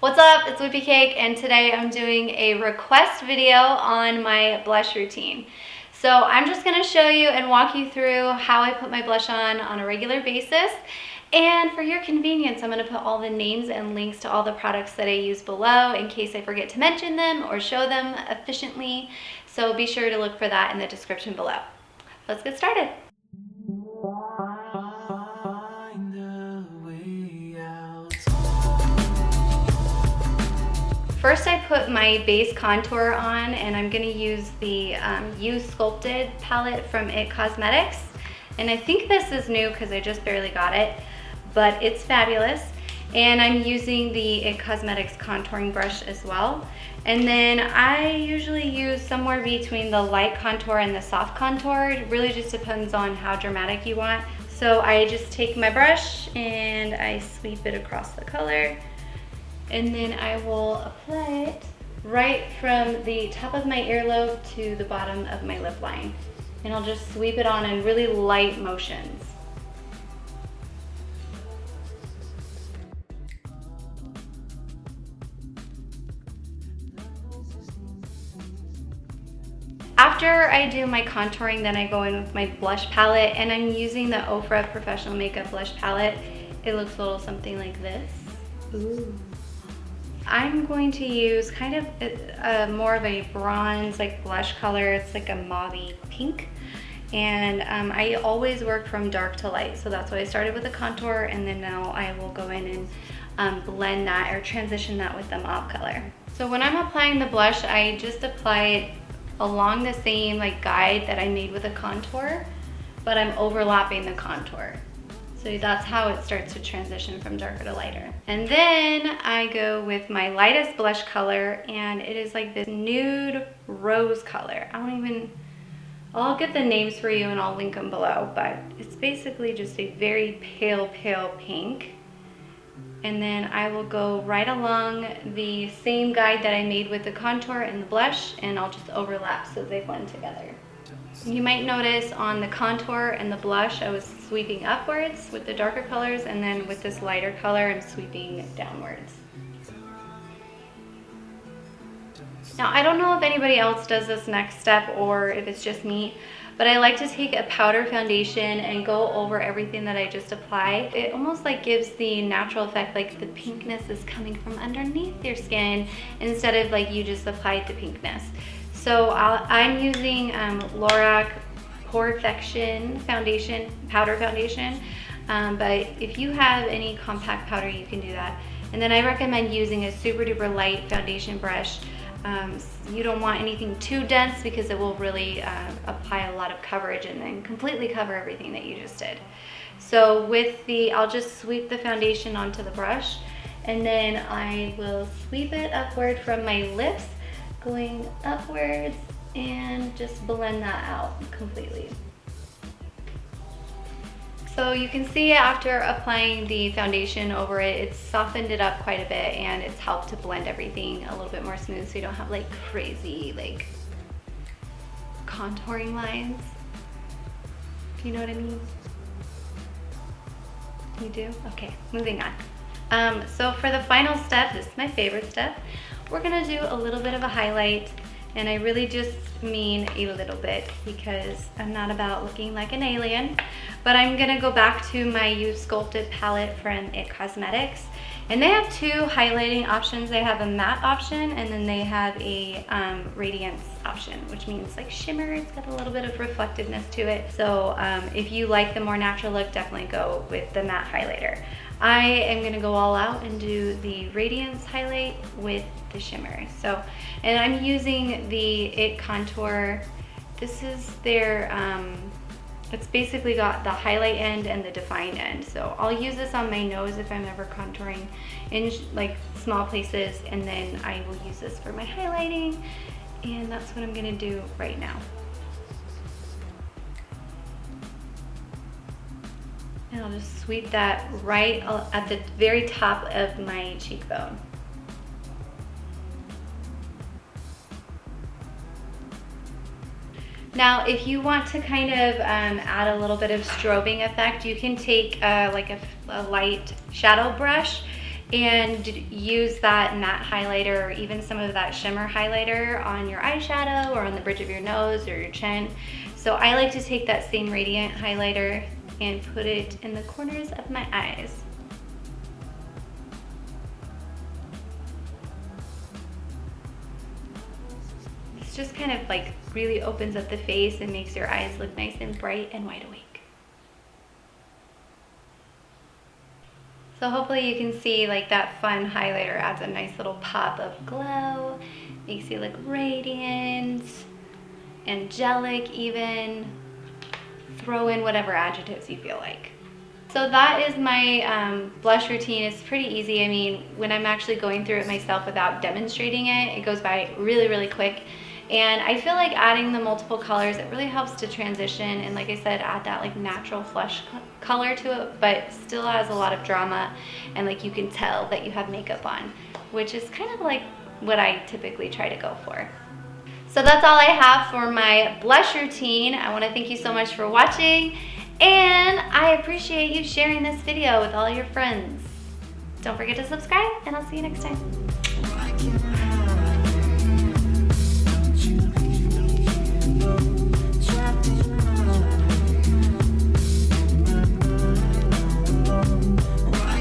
What's up? It's Whippy Cake, and today I'm doing a request video on my blush routine. So I'm just gonna show you and walk you through how I put my blush on a regular basis. And for your convenience, I'm gonna put all the names and links to all the products that I use below in case I forget to mention them or show them efficiently. So be sure to look for that in the description below. Let's get started. First, I put my base contour on, and I'm gonna use the You Sculpted palette from It Cosmetics. And I think this is new because I just barely got it, but it's fabulous. And I'm using the It Cosmetics contouring brush as well. And then I usually use somewhere between the light contour and the soft contour. It really just depends on how dramatic you want. So I just take my brush and I sweep it across the color. And then I will apply it right from the top of my earlobe to the bottom of my lip line. And I'll just sweep it on in really light motions. After I do my contouring, then I go in with my blush palette, and I'm using the Ofra Professional Makeup Blush Palette. It looks a little something like this. Ooh. I'm going to use kind of more of a bronze like blush color. It's like a mauvey pink. And I always work from dark to light. So that's why I started with the contour, and then now I will go in and blend that or transition that with the mauve color. So when I'm applying the blush, I just apply it along the same like guide that I made with the contour, but I'm overlapping the contour. So that's how it starts to transition from darker to lighter. And then I go with my lightest blush color, and it is like this nude rose color. I'll get the names for you and I'll link them below, but it's basically just a very pale pink. And then I will go right along the same guide that I made with the contour and the blush, and I'll just overlap so they blend together. You might notice on the contour and the blush, I was sweeping upwards with the darker colors, and then with this lighter color, I'm sweeping downwards. Now, I don't know if anybody else does this next step or if it's just me, but I like to take a powder foundation and go over everything that I just applied. It almost like gives the natural effect, like the pinkness is coming from underneath your skin instead of like you just applied the pinkness. So I'm using Lorac Perfection foundation, powder foundation, but if you have any compact powder, you can do that. And then I recommend using a super duper light foundation brush. You don't want anything too dense because it will really apply a lot of coverage and then completely cover everything that you just did. So I'll just sweep the foundation onto the brush, and then I will sweep it upward from my lips, going upwards, and just blend that out completely. So you can see after applying the foundation over it, it's softened it up quite a bit, and it's helped to blend everything a little bit more smooth so you don't have like crazy like contouring lines. You know what I mean? You do? Okay, moving on. So for the final step, this is my favorite step, we're gonna do a little bit of a highlight, and I really just mean a little bit because I'm not about looking like an alien, but I'm gonna go back to my You Sculpted palette from It Cosmetics, and they have two highlighting options. They have a matte option, and then they have a radiance option, which means like shimmer. It's got a little bit of reflectiveness to it. So if you like the more natural look, definitely go with the matte highlighter. I am gonna go all out and do the radiance highlight with the shimmer. So, and I'm using the It Contour. This is their, it's basically got the highlight end and the define end. So I'll use this on my nose if I'm ever contouring in like small places, and then I will use this for my highlighting, and that's what I'm gonna do right now. And I'll just sweep that right at the very top of my cheekbone. Now, if you want to kind of add a little bit of strobing effect, you can take like a light shadow brush and use that matte highlighter or even some of that shimmer highlighter on your eyeshadow or on the bridge of your nose or your chin. So I like to take that same Radiant highlighter and put it in the corners of my eyes. This just kind of like really opens up the face and makes your eyes look nice and bright and wide awake. So hopefully you can see like that fun highlighter adds a nice little pop of glow, makes you look radiant, angelic even. Throw in whatever adjectives you feel like. So that is my blush routine. It's pretty easy. I mean, when I'm actually going through it myself without demonstrating it, it goes by really, really quick. And I feel like adding the multiple colors, it really helps to transition and, like I said, add that like natural flush color to it, but still has a lot of drama, and like you can tell that you have makeup on, which is kind of like what I typically try to go for. So that's all I have for my blush routine. I want to thank you so much for watching, and I appreciate you sharing this video with all your friends. Don't forget to subscribe, and I'll see you next time.